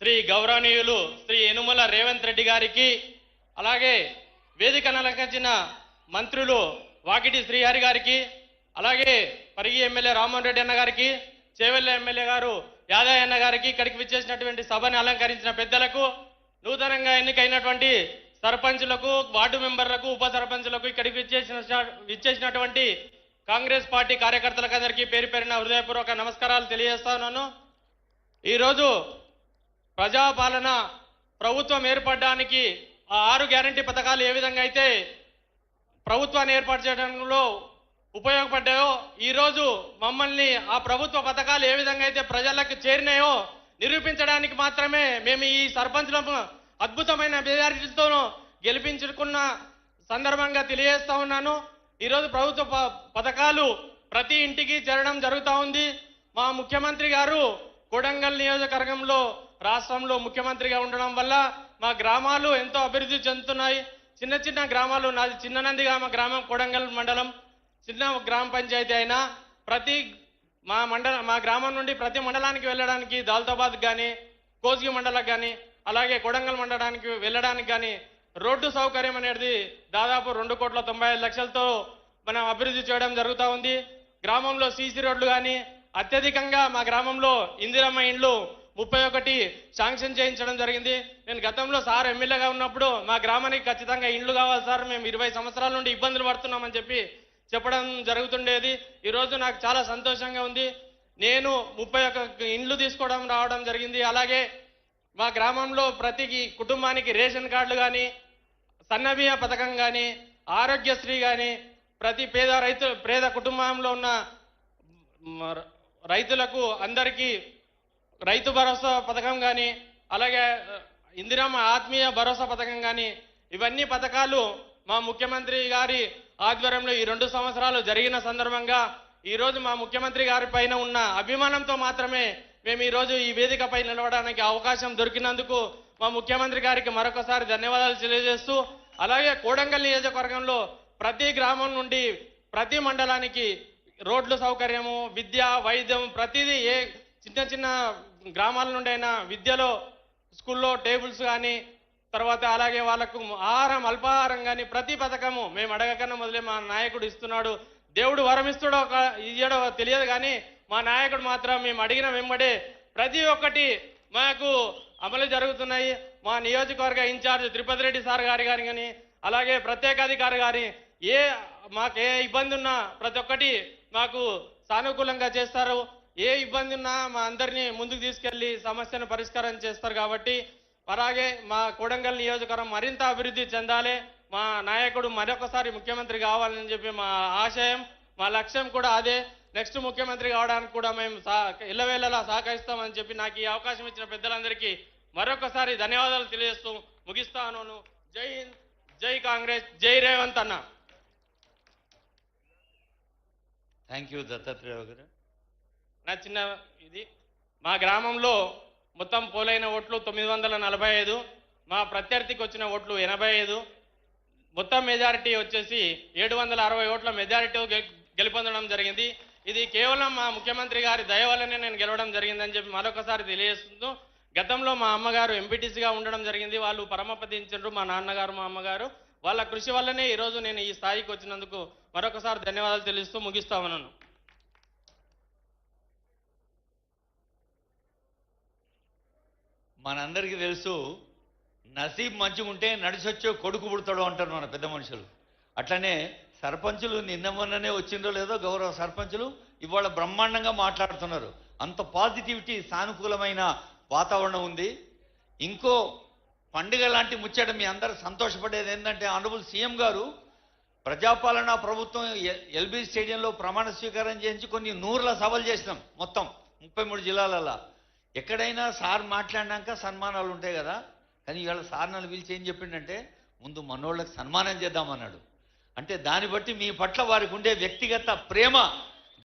శ్రీ గౌరవనీయులు శ్రీ యనుమల రేవంత్ రెడ్డి గారికి, అలాగే వేదికను అలంకరించిన మంత్రులు వాకిటి శ్రీహరి గారికి, అలాగే పరిగి ఎమ్మెల్యే రామ్మోహన్ రెడ్డి అన్న గారికి, చేవెళ్ళ ఎమ్మెల్యే గారు యాదయ్య అన్న గారికి, ఇక్కడికి విచ్చేసినటువంటి సభను అలంకరించిన పెద్దలకు, నూతనంగా ఎన్నికైనటువంటి సర్పంచులకు, వార్డు మెంబర్లకు, ఉప సర్పంచులకు, ఇక్కడికి విచ్చేసినటువంటి కాంగ్రెస్ పార్టీ కార్యకర్తలకు అందరికీ పేరు పేరున హృదయపూర్వక నమస్కారాలు తెలియజేస్తా ఉన్నాను. ఈరోజు ప్రజాపాలన ప్రభుత్వం ఏర్పడడానికి ఆ 6 గ్యారంటీ పథకాలు ఏ విధంగా అయితే ప్రభుత్వాన్ని ఏర్పాటు చేయడంలో ఉపయోగపడ్డాయో, ఈరోజు మమ్మల్ని ఆ ప్రభుత్వ పథకాలు ఏ విధంగా అయితే ప్రజలకు చేరినాయో నిరూపించడానికి మాత్రమే మేము ఈ సర్పంచులను అద్భుతమైన మెజారిటీతో గెలిపించుకున్న సందర్భంగా తెలియజేస్తా ఉన్నాను. ఈరోజు ప్రభుత్వ పథకాలు ప్రతి ఇంటికి చేరడం జరుగుతూ ఉంది. మా ముఖ్యమంత్రి గారు కొడంగల్ నియోజకవర్గంలో రాష్ట్రంలో ముఖ్యమంత్రిగా ఉండడం వల్ల మా గ్రామాలు ఎంతో అభివృద్ధి చెందుతున్నాయి. చిన్న చిన్న గ్రామాలు, నాది చిన్ననందిగామ గ్రామం, కొడంగల్ మండలం చిన్న గ్రామ పంచాయతీ అయినా మా గ్రామం నుండి ప్రతి మండలానికి వెళ్ళడానికి దౌలతాబాద్ కానీ, కోస్గి మండలకు కానీ, అలాగే కొడంగల్ మండలానికి వెళ్ళడానికి కానీ రోడ్డు సౌకర్యం అనేది దాదాపు 2,95,00,000తో మనం అభివృద్ధి చేయడం జరుగుతూ ఉంది. గ్రామంలో సీసీ రోడ్లు కానీ, అత్యధికంగా మా గ్రామంలో ఇందిరమ్మ ఇండ్లు 31 శాంక్షన్ చేయించడం జరిగింది. నేను గతంలో సార్ ఎమ్మెల్యేగా ఉన్నప్పుడు మా గ్రామానికి ఖచ్చితంగా ఇండ్లు కావాలి సార్, మేము 20 సంవత్సరాల నుండి ఇబ్బందులు పడుతున్నామని చెప్పడం జరుగుతుండేది. ఈరోజు నాకు చాలా సంతోషంగా ఉంది. నేను 31 ఇండ్లు తీసుకోవడం రావడం జరిగింది. అలాగే మా గ్రామంలో ప్రతి కుటుంబానికి రేషన్ కార్డులు కానీ, సన్నబియ్య పథకం కానీ, ఆరోగ్యశ్రీ కానీ, ప్రతి పేద కుటుంబంలో ఉన్న రైతులకు అందరికీ రైతు భరోసా పథకం కానీ, అలాగే ఇందిరమ్మ ఆత్మీయ భరోసా పథకం కానీ, ఇవన్నీ పథకాలు మా ముఖ్యమంత్రి గారి ఆధ్వర్యంలో ఈ 2 సంవత్సరాలు జరిగిన సందర్భంగా ఈరోజు మా ముఖ్యమంత్రి గారి పైన ఉన్న అభిమానంతో మాత్రమే మేము ఈరోజు ఈ వేదికపై నిలవడానికి అవకాశం దొరికినందుకు మా ముఖ్యమంత్రి గారికి మరొకసారి ధన్యవాదాలు తెలియజేస్తూ, అలాగే కొడంగల్ నియోజకవర్గంలో ప్రతి గ్రామం నుండి ప్రతి మండలానికి రోడ్లు సౌకర్యము, విద్య, వైద్యం, ప్రతిదీ ఏ చిన్న చిన్న గ్రామాల నుండి అయినా విద్యలో స్కూల్లో టేబుల్స్ కానీ, తర్వాత అలాగే వాళ్ళకు ఆహారం, అల్పాహారం కానీ ప్రతి పథకము మేము అడగకన్నా మొదలే మా నాయకుడు ఇస్తున్నాడు. దేవుడు వరం ఇస్తాడో ఇయ్యడో తెలియదు కానీ మా నాయకుడు మాత్రం మేము అడిగిన వెంబడే ప్రతి ఒక్కటి మాకు అమలు జరుగుతున్నాయి. మా నియోజకవర్గ ఇన్ఛార్జ్ తిరుపతి రెడ్డి సార్ గారి కానీ, అలాగే ప్రత్యేకాధికారి గారి మాకు ఏ ఇబ్బంది ఉన్నా ప్రతి ఒక్కటి మాకు సానుకూలంగా చేస్తారు. ఏ ఇబ్బంది ఉన్నా మా అందరినీ ముందుకు తీసుకెళ్లి సమస్యను పరిష్కారం చేస్తారు. కాబట్టి అలాగే మా కొడంగల్ నియోజకవర్గం మరింత అభివృద్ధి చెందాలి, మా నాయకుడు మరొకసారి ముఖ్యమంత్రి కావాలని చెప్పి మా ఆశయం, మా లక్ష్యం కూడా అదే. నెక్స్ట్ ముఖ్యమంత్రి కావడానికి కూడా మేము ఎల్లవేళలా సహకరిస్తామని చెప్పి నాకు ఈ అవకాశం ఇచ్చిన పెద్దలందరికీ మరొకసారి ధన్యవాదాలు తెలియజేస్తూ ముగిస్తాను. జై హింద్, జై కాంగ్రెస్, జై రేవంత్ అన్న. థ్యాంక్ యూ దత్తాత్రేయ గారు. నా చిన్న ఇది మా గ్రామంలో మొత్తం పోలైన ఓట్లు 945, మా ప్రత్యర్థికి వచ్చిన ఓట్లు 85, మొత్తం మెజారిటీ వచ్చేసి 760 ఓట్ల మెజారిటీ గెలుపొందడం జరిగింది. ఇది కేవలం మా ముఖ్యమంత్రి గారి దయ వల్లనే నేను గెలవడం జరిగిందని చెప్పి మరొకసారి తెలియజేస్తూ, గతంలో మా అమ్మగారు ఎంపీటీసీగా ఉండడం జరిగింది. వాళ్ళు పరమపదించారు, మా నాన్నగారు మా అమ్మగారు. వాళ్ళ కృషి వల్లనే ఈరోజు నేను ఈ స్థాయికి వచ్చినందుకు మరొకసారి ధన్యవాదాలు తెలుస్తూ ముగిస్తా ఉన్నాను. మనందరికీ తెలుసు, నసీబ్ మంచిగా ఉంటే నడిచొచ్చో కొడుకు పుడతాడు అంటారు మన పెద్ద మనుషులు. అట్లనే సర్పంచులు నిన్న మొన్ననే వచ్చిందో లేదో గౌరవ సర్పంచులు ఇవాళ బ్రహ్మాండంగా మాట్లాడుతున్నారు. అంత పాజిటివిటీ, సానుకూలమైన వాతావరణం ఉంది. ఇంకో పండుగ లాంటి ముచ్చట మీ అందరూ సంతోషపడేది ఏంటంటే, ఆనరబుల్ సీఎం గారు ప్రజాపాలన ప్రభుత్వం ఎల్బీ స్టేడియంలో ప్రమాణ స్వీకారం చేయించి కొన్ని 100ల సభలు చేసినాం మొత్తం 33 జిల్లాలలో. ఎక్కడైనా సార్ మాట్లాడినాక సన్మానాలు ఉంటాయి కదా, కానీ ఇవాళ సార్ నన్ను పిలిచి ఏం చెప్పిండంటే, ముందు మనోళ్ళకి సన్మానం చేద్దామన్నాడు. అంటే దాన్ని బట్టి మీ పట్ల వారికి ఉండే వ్యక్తిగత ప్రేమ